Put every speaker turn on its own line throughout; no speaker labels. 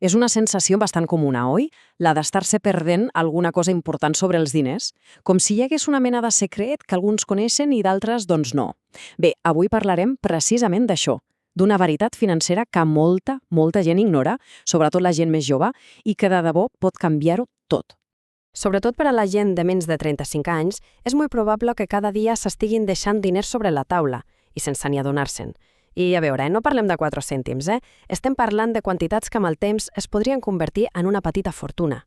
És una sensació bastant comuna, oi? La d'estar-se perdent alguna cosa important sobre els diners, com si hi hagués una mena de secret que alguns coneixen i d'altres, doncs no. Bé, avui parlarem precisament d'això, d'una veritat financera que molta gent ignora, sobretot la gent més jove, i que de debò pot canviar-ho tot.
Sobretot per a la gent de menys de 35 anys, és molt probable que cada dia s'estiguin deixant diners sobre la taula, i sense ni adonar-se'n. I a veure, no parlem de 4 cèntims, Estem parlant de quantitats que amb el temps es podrien convertir en una petita fortuna.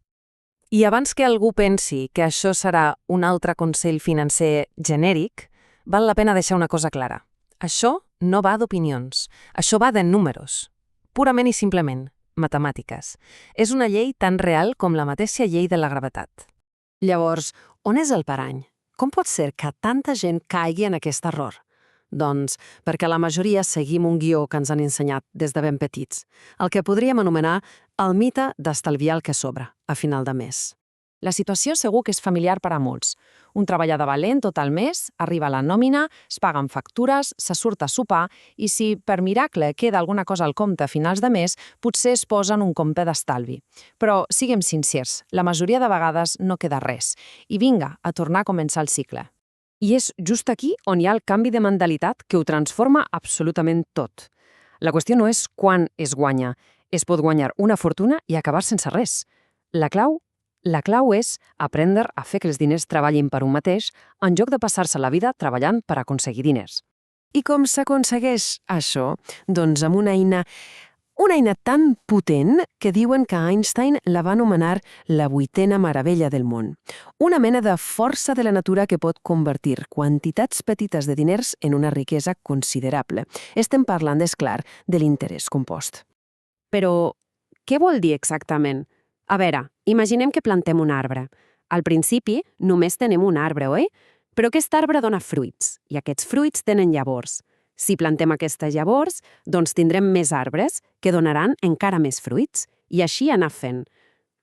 I abans que algú pensi que això serà un altre consell financer genèric, val la pena deixar una cosa clara. Això no va d'opinions, això va de números. Purament i simplement, matemàtiques. És una llei tan real com la mateixa llei de la gravetat.
Llavors, on és el parany? Com pot ser que tanta gent caigui en aquest error? Doncs perquè la majoria seguim un guió que ens han ensenyat des de ben petits, el que podríem anomenar el mite d'estalviar el que sobra a final de mes.
La situació segur que és familiar per a molts. Un treballador valent tot el mes, arriba a la nòmina, es paguen factures, se surt a sopar i si, per miracle, queda alguna cosa al compte a finals de mes, potser es posen un compte d'estalvi. Però, siguem sincers, la majoria de vegades no queda res. I vinga, a tornar a començar el cicle.
I és just aquí on hi ha el canvi de mentalitat que ho transforma absolutament tot. La qüestió no és quan es guanya. Es pot guanyar una fortuna i acabar sense res. La clau és aprendre a fer que els diners treballin per un mateix en lloc de passar-se la vida treballant per aconseguir diners. I com s'aconsegueix això? Doncs amb una eina tan potent que diuen que Einstein la va anomenar la 8a meravella del món. Una mena de força de la natura que pot convertir quantitats petites de diners en una riquesa considerable. Estem parlant, és clar, de l'interès compost.
Però què vol dir exactament? A veure, imaginem que plantem un arbre. Al principi només tenim un arbre, oi? Però aquest arbre dona fruits, i aquests fruits tenen llavors. Si plantem aquestes llavors, doncs tindrem més arbres que donaran encara més fruits, i així anar fent.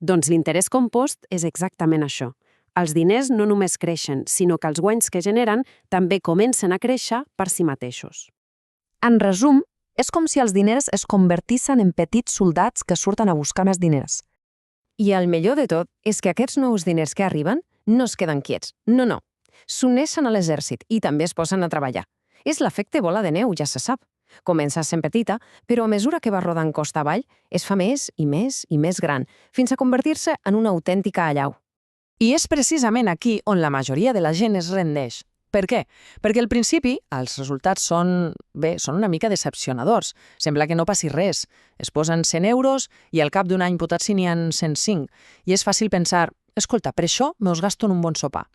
Doncs l'interès compost és exactament això. Els diners no només creixen, sinó que els guanys que generen també comencen a créixer per si mateixos.
En resum, és com si els diners es convertissin en petits soldats que surten a buscar més diners.
I el millor de tot és que aquests nous diners que arriben no es queden quiets. No. S'uneixen a l'exèrcit i també es posen a treballar. És l'efecte bola de neu, ja se sap. Comença sent petita, però a mesura que va rodant costa avall, es fa més i més gran, fins a convertir-se en una autèntica allau.
I és precisament aquí on la majoria de la gent es rendeix. Per què? Perquè al principi els resultats són una mica decepcionadors. Sembla que no passi res. Es posen 100 euros i al cap d'un any potser n'hi ha 105. I és fàcil pensar, escolta, per això me'ls gasto en un bon sopar.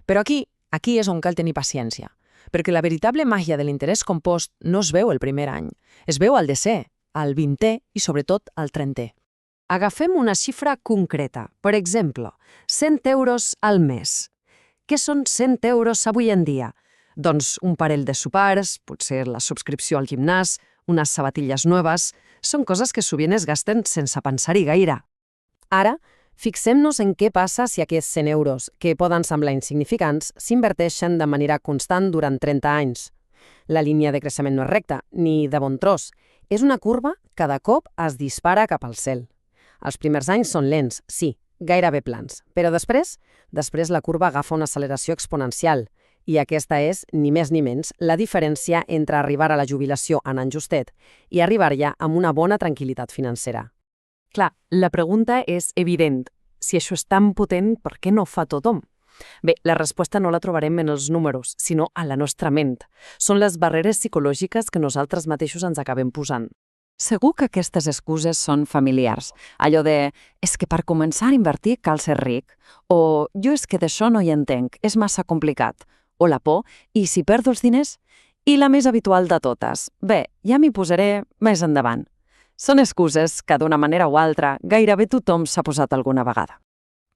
Però aquí és on cal tenir paciència. Perquè la veritable màgia de l'interès compost no es veu el primer any. Es veu al 10è, al 20è i sobretot al 30è.
Agafem una xifra concreta. Per exemple, 100 euros al mes. Què són 100 euros avui en dia? Doncs un parell de sopars, potser la subscripció al gimnàs, unes sabatilles noves... Són coses que sovint es gasten sense pensar-hi gaire. Ara, fixem-nos en què passa si aquests 100 euros, que poden semblar insignificants, s'inverteixen de manera constant durant 30 anys. La línia de creixement no és recta, ni de bon tros. És una curva que de cop es dispara cap al cel. Els primers anys són lents, sí, gairebé plans, però després la curva agafa una acceleració exponencial, i aquesta és, ni més ni menys, la diferència entre arribar a la jubilació en any justet i arribar ja amb una bona tranquil·litat financera.
Clar, la pregunta és evident. Si això és tan potent, per què no ho fa tothom? Bé, la resposta no la trobarem en els números, sinó a la nostra ment. Són les barreres psicològiques que nosaltres mateixos ens acabem posant. Segur que aquestes excuses són familiars. Allò de, és que per començar a invertir cal ser ric, o jo és que d'això no hi entenc, és massa complicat, o la por, i si perdo els diners? I la més habitual de totes, bé, ja m'hi posaré més endavant. Són excuses que d'una manera o altra gairebé tothom s'ha posat alguna vegada.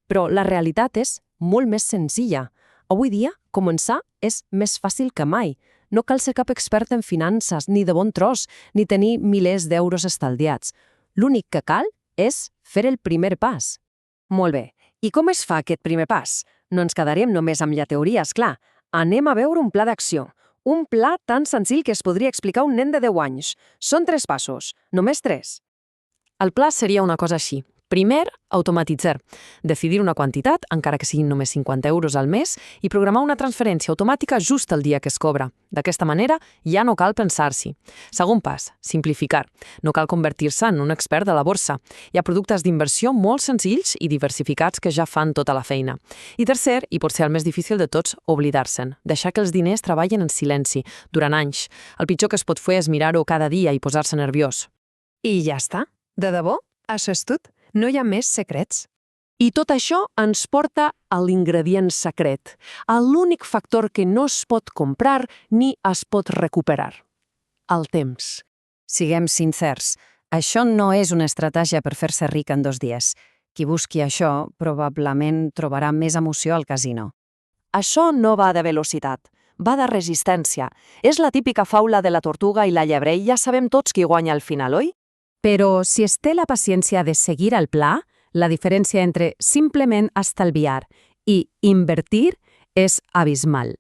Però la realitat és molt més senzilla. Avui dia, començar és més fàcil que mai. No cal ser cap expert en finances, ni de bon tros, ni tenir milers d'euros estalviats. L'únic que cal és fer el primer pas. Molt bé, i com es fa aquest primer pas? No ens quedarem només amb la teoria, esclar. Anem a veure un pla d'acció. Un pla tan senzill que es podria explicar a un nen de 10 anys. Són 3 passos, només 3.
El pla seria una cosa així. Primer, automatitzar. Decidir una quantitat, encara que siguin només 50 euros al mes, i programar una transferència automàtica just el dia que es cobra. D'aquesta manera, ja no cal pensar-s'hi. Segon pas, simplificar. No cal convertir-se en un expert de la borsa. Hi ha productes d'inversió molt senzills i diversificats que ja fan tota la feina. I tercer, i potser el més difícil de tots, oblidar-se'n. Deixar que els diners treballin en silenci, durant anys. El pitjor que es pot fer és mirar-ho cada dia i posar-se nerviós.
I ja està. De debò? Això és tot? No hi ha més secrets?
I tot això ens porta a l'ingredient secret, a l'únic factor que no es pot comprar ni es pot recuperar. El temps.
Siguem sincers, això no és una estratègia per fer-se ric en 2 dies. Qui busqui això probablement trobarà més emoció al casino.
Això no va de velocitat, va de resistència. És la típica faula de la tortuga i la llebre i ja sabem tots qui guanya al final, oi?
Però si es té la paciència de seguir el pla, la diferència entre simplement estalviar i invertir és abismal.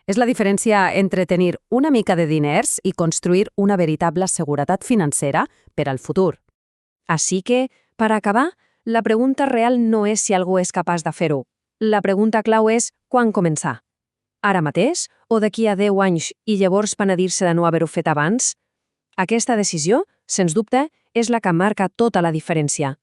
És la diferència entre tenir una mica de diners i construir una veritable seguretat financera per al futur. Així que, per acabar, la pregunta real no és si algú és capaç de fer-ho. La pregunta clau és quan començar. Ara mateix o d'aquí a 10 anys i llavors penedir-se de no haver-ho fet abans? Aquesta decisió, sens dubte, és la que marca tota la diferència.